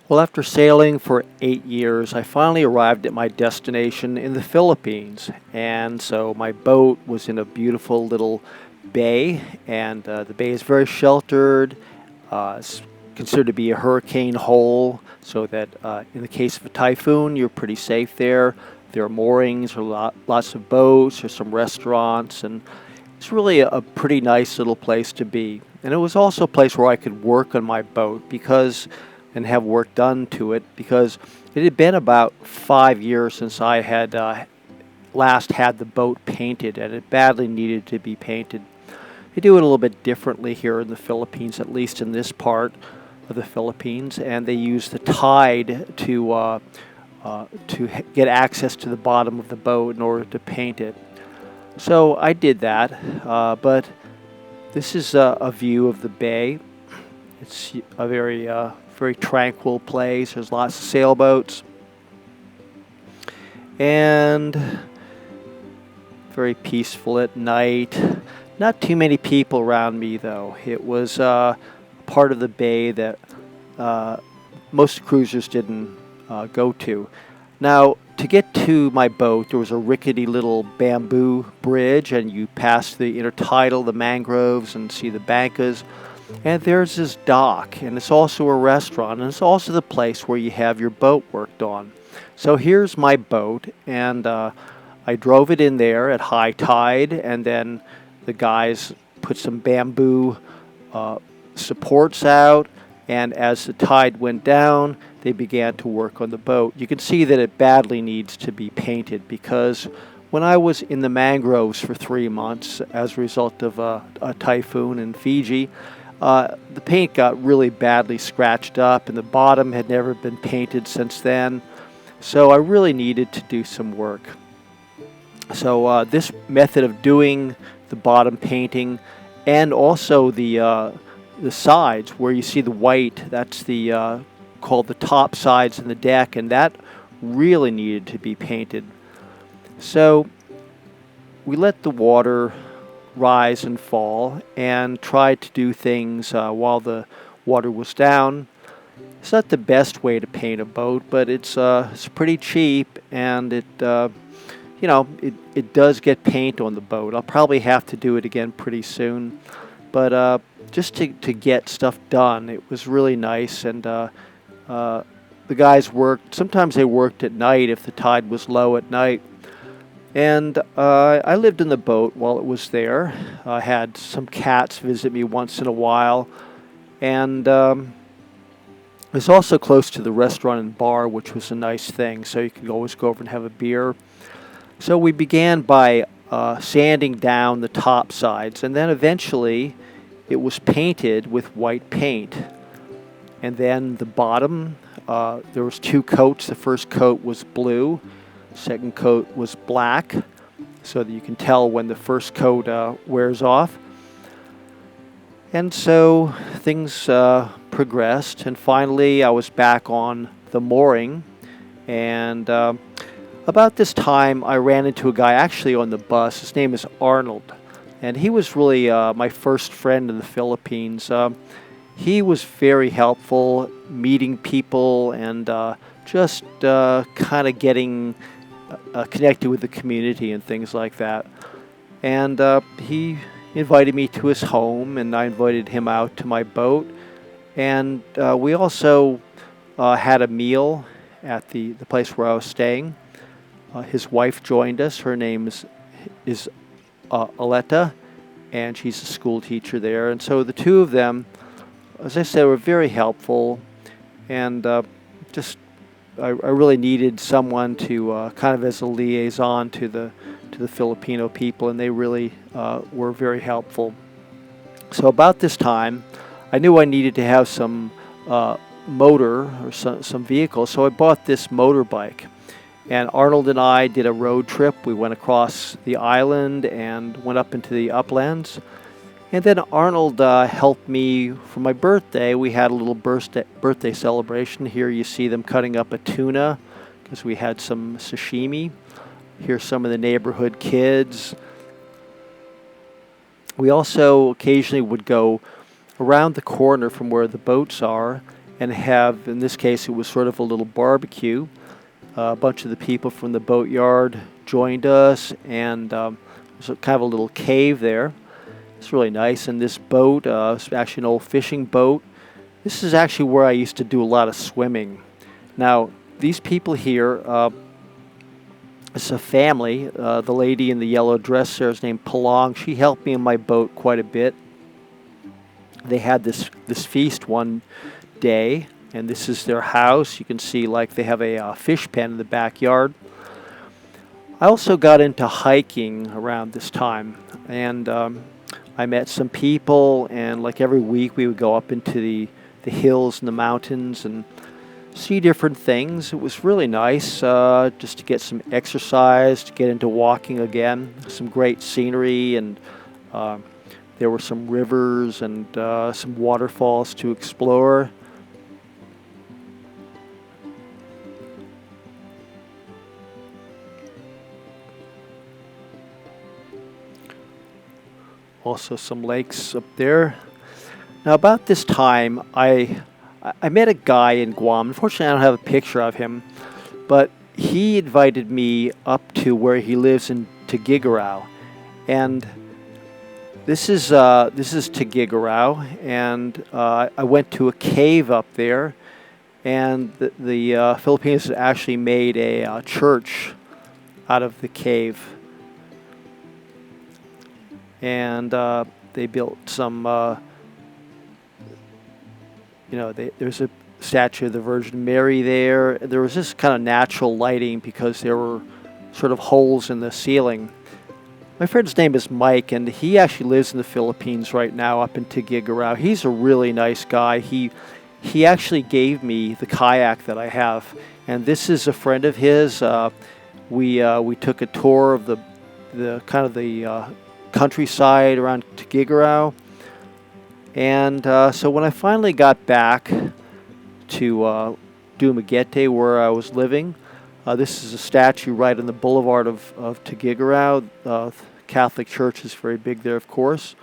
Well, after sailing for 8 years, I finally arrived at my destination in the Philippines. And so my boat was in a beautiful little bay, and the bay is very sheltered. It's considered to be a hurricane hole, so that in the case of a typhoon, you're pretty safe there. There are moorings, lots of boats, there's some restaurants, and it's really a pretty nice little place to be. And it was also a place where I could work on my boat and have work done to it, because it had been about 5 years since I had last had the boat painted, and it badly needed to be painted. They do it a little bit differently here in the Philippines, at least in this part of the Philippines, and they use the tide to get access to the bottom of the boat in order to paint it. So I did that, but this is a view of the bay. It's a very tranquil place. There's lots of sailboats and very peaceful at night. Not too many people around me, though. It was part of the bay that most cruisers didn't go to. Now, to get to my boat, there was a rickety little bamboo bridge, and you pass the intertidal, the mangroves, and see the bancas. And there's this dock, and it's also a restaurant, and it's also the place where you have your boat worked on. So here's my boat, and I drove it in there at high tide, and then the guys put some bamboo supports out, and as the tide went down, they began to work on the boat. You can see that it badly needs to be painted, because when I was in the mangroves for 3 months as a result of a typhoon in Fiji, the paint got really badly scratched up, and the bottom had never been painted since then. So I really needed to do some work. So this method of doing the bottom painting, and also the sides where you see the white, that's the called the top sides in the deck, and that really needed to be painted. So we let the water rise and fall and tried to do things while the water was down. It's not the best way to paint a boat, but it's pretty cheap, and it does get paint on the boat. I'll probably have to do it again pretty soon, but just to get stuff done, it was really nice. And the guys worked. Sometimes they worked at night if the tide was low at night. And I lived in the boat while it was there. I had some cats visit me once in a while. And it was also close to the restaurant and bar, which was a nice thing, so you could always go over and have a beer. So we began by sanding down the top sides, and then eventually it was painted with white paint. And then the bottom, there was 2 coats. The first coat was blue. Second coat was black, so that you can tell when the first coat wears off. And so things progressed, and finally I was back on the mooring. And about this time I ran into a guy actually on the bus. His name is Arnold, and he was really my first friend in the Philippines. He was very helpful, meeting people, and just kind of getting connected with the community and things like that. And he invited me to his home, and I invited him out to my boat. And we also had a meal at the place where I was staying. His wife joined us. Her name is Aletta, and she's a school teacher there. And so the two of them, as I said, were very helpful, and I really needed someone to kind of as a liaison to the Filipino people, and they really were very helpful. So about this time, I knew I needed to have some motor or some vehicle, so I bought this motorbike. And Arnold and I did a road trip. We went across the island and went up into the uplands. And then Arnold helped me for my birthday. We had a little birthday celebration. Here you see them cutting up a tuna because we had some sashimi. Here's some of the neighborhood kids. We also occasionally would go around the corner from where the boats are and have, in this case, it was sort of a little barbecue. A bunch of the people from the boatyard joined us, and there's kind of a little cave there. It's really nice. And this boat, it's actually an old fishing boat. This is actually where I used to do a lot of swimming. Now, these people here, it's a family. The lady in the yellow dress there is named Palong. She helped me in my boat quite a bit. They had this feast one day, and this is their house. You can see like they have a fish pen in the backyard. I also got into hiking around this time, and I met some people, and like every week we would go up into the hills and the mountains and see different things. It was really nice just to get some exercise, to get into walking again. Some great scenery, and there were some rivers and some waterfalls to explore. Also some lakes up there. Now about this time, I met a guy in Guam. Unfortunately, I don't have a picture of him, but he invited me up to where he lives in Tugigarao, and this is Tugigarao, and I went to a cave up there, and the Philippines actually made a church out of the cave, and they built some. There's a statue of the Virgin Mary there. There was just kind of natural lighting because there were sort of holes in the ceiling. My friend's name is Mike, and he actually lives in the Philippines right now up in Tugigarao. He's a really nice guy. He actually gave me the kayak that I have, and this is a friend of his. We took a tour of the kind of the countryside around Tugigarao. And so when I finally got back to Dumaguete, where I was living, this is a statue right on the boulevard of Tugigarao. The Catholic Church is very big there, of course.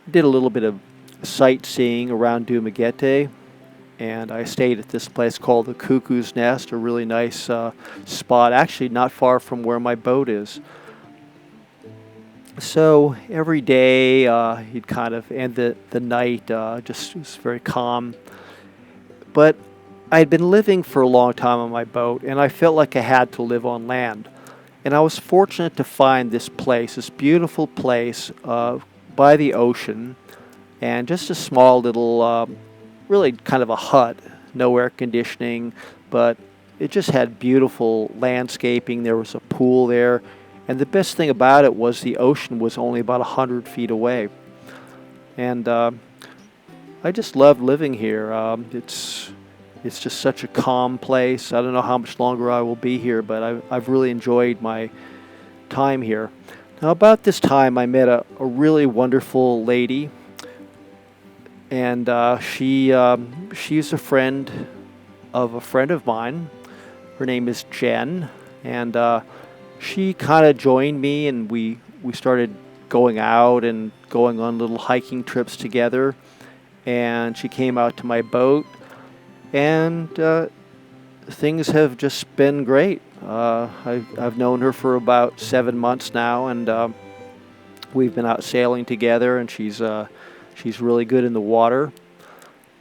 Did a little bit of sightseeing around Dumaguete, and I stayed at this place called the Cuckoo's Nest, a really nice spot, actually not far from where my boat is. So every day he'd kind of end the night, just was very calm. But I had been living for a long time on my boat, and I felt like I had to live on land. And I was fortunate to find this place, this beautiful place by the ocean, and just a small little, really kind of a hut, no air conditioning, but it just had beautiful landscaping. There was a pool there. And the best thing about it was the ocean was only about 100 feet away. And I just loved living here. It's just such a calm place. I don't know how much longer I will be here, but I've really enjoyed my time here. Now about this time I met a really wonderful lady. And she's a friend of mine. Her name is Jen. And she kind of joined me, and we started going out and going on little hiking trips together. And she came out to my boat, and things have just been great. I've known her for about 7 months now, and we've been out sailing together, and she's really good in the water.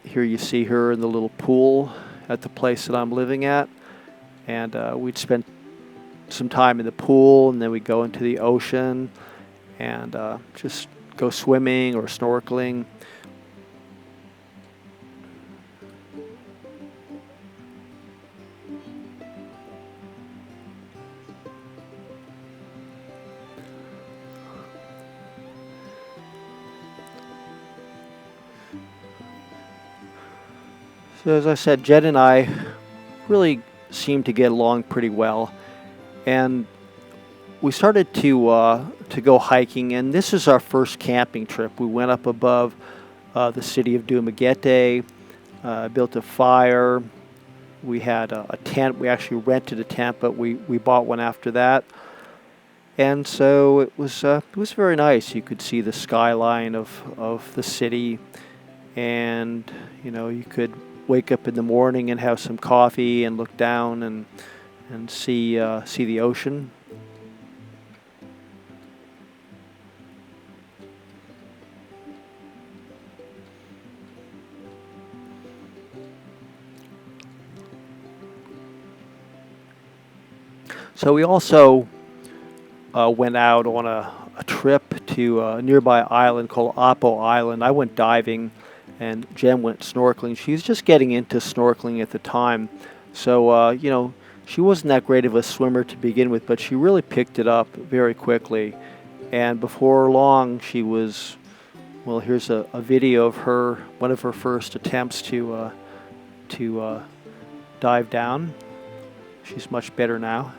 Here you see her in the little pool at the place that I'm living at, and we'd spend some time in the pool, and then we go into the ocean and just go swimming or snorkeling. So as I said, Jen and I really seem to get along pretty well. And we started to go hiking, and this is our first camping trip. We went up above the city of Dumaguete, built a fire. We had a tent. We actually rented a tent, but we bought one after that. And so it was very nice. You could see the skyline of the city, and you could wake up in the morning and have some coffee and look down and see the ocean. So we also went out on a trip to a nearby island called Apo Island. I went diving, and Jen went snorkeling. She was just getting into snorkeling at the time, so she wasn't that great of a swimmer to begin with, but she really picked it up very quickly. And before long, she was, well, here's a video of her, one of her first attempts to dive down. She's much better now.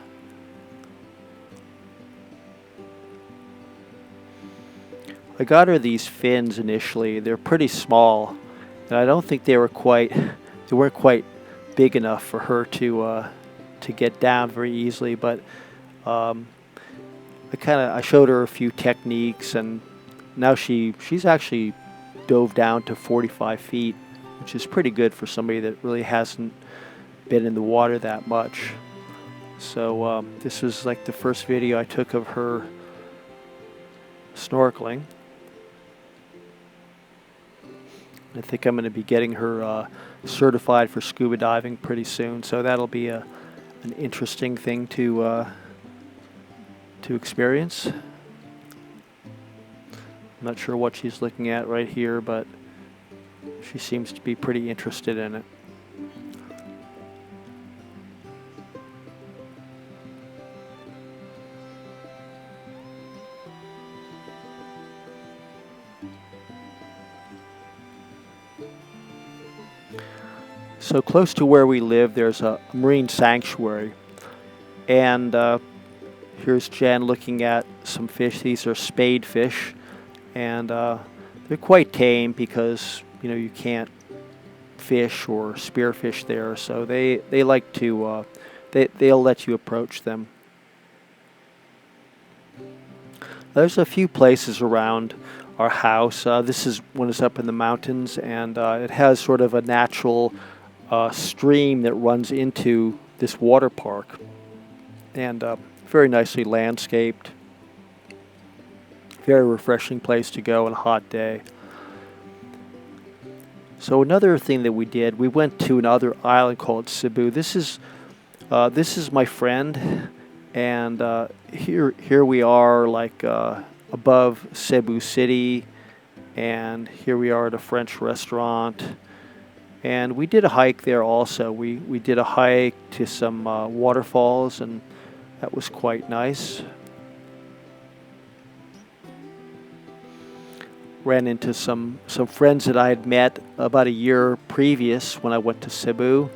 I got her these fins initially. They're pretty small, and I don't think they weren't quite big enough for her to get down very easily. But I showed her a few techniques, and now she's actually dove down to 45 feet, which is pretty good for somebody that really hasn't been in the water that much. So this was like the first video I took of her snorkeling. I think I'm going to be getting her certified for scuba diving pretty soon, so that'll be an interesting thing to experience. I'm not sure what she's looking at right here, but she seems to be pretty interested in it. So close to where we live, there's a marine sanctuary, and here's Jen looking at some fish. These are spade fish, and they're quite tame because you can't fish or spearfish there, so they like to they'll let you approach them. There's a few places around our house. This is one is up in the mountains, and it has sort of a natural stream that runs into this water park, and very nicely landscaped. Very refreshing place to go on a hot day. So another thing that we did, we went to another island called Cebu. This is my friend, and here we are, like above Cebu City, and here we are at a French restaurant. And we did a hike there also. We did a hike to some waterfalls, and that was quite nice. Ran into some friends that I had met about a year previous when I went to Cebu.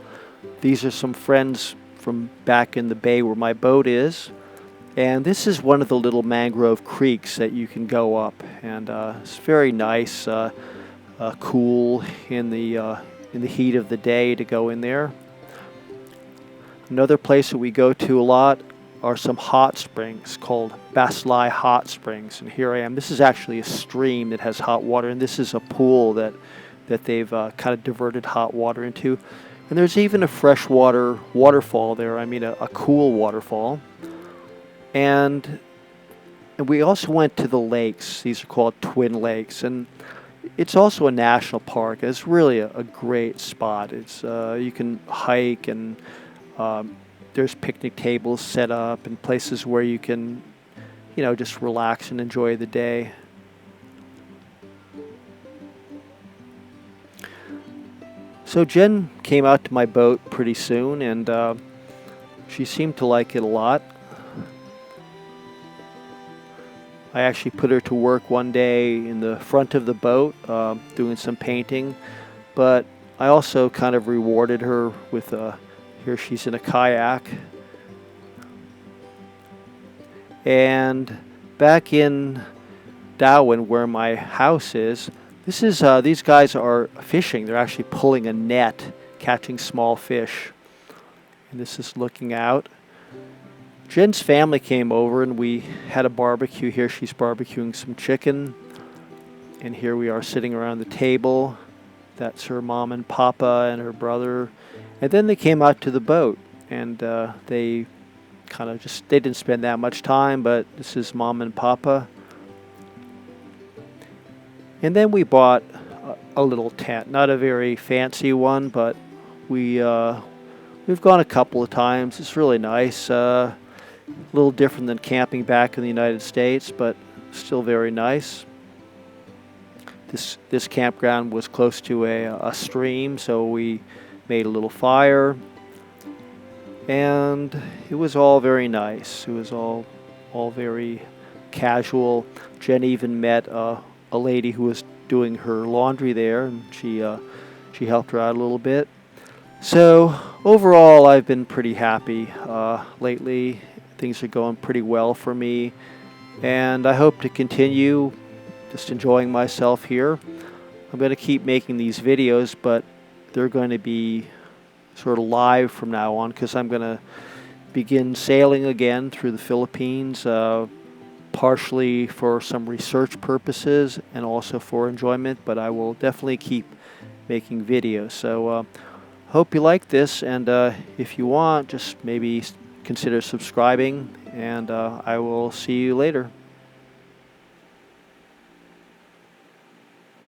These are some friends from back in the bay where my boat is. And this is one of the little mangrove creeks that you can go up. And it's very nice, cool in the heat of the day to go in there. Another place that we go to a lot are some hot springs called Baslai Hot Springs, and here I am. This is actually a stream that has hot water, and this is a pool that they've kind of diverted hot water into. And there's even a freshwater waterfall there. I mean, a cool waterfall. And we also went to the lakes. These are called Twin Lakes, and it's also a national park. It's really a great spot. It's you can hike, and there's picnic tables set up and places where you can, just relax and enjoy the day. So Jen came out to my boat pretty soon, and she seemed to like it a lot. I actually put her to work one day in the front of the boat doing some painting, but I also kind of rewarded her with here she's in a kayak. And back in Darwin, where my house is, these guys are fishing. They're actually pulling a net, catching small fish. And this is looking out. Jen's family came over and we had a barbecue here. She's barbecuing some chicken. And here we are sitting around the table. That's her mom and papa and her brother. And then they came out to the boat, and they kind of just, they didn't spend that much time, but this is mom and papa. And then we bought a little tent, not a very fancy one, but we've gone a couple of times. It's really nice. A little different than camping back in the United States, but still very nice. This campground was close to a stream, so we made a little fire, and it was all very nice. It was all very casual. Jen even met a lady who was doing her laundry there, and she helped her out a little bit. So overall, I've been pretty happy lately. Things are going pretty well for me, and I hope to continue just enjoying myself here. I'm going to keep making these videos, but they're going to be sort of live from now on, because I'm going to begin sailing again through the Philippines, partially for some research purposes and also for enjoyment, but I will definitely keep making videos. So hope you like this, and if you want, just maybe consider subscribing, and I will see you later.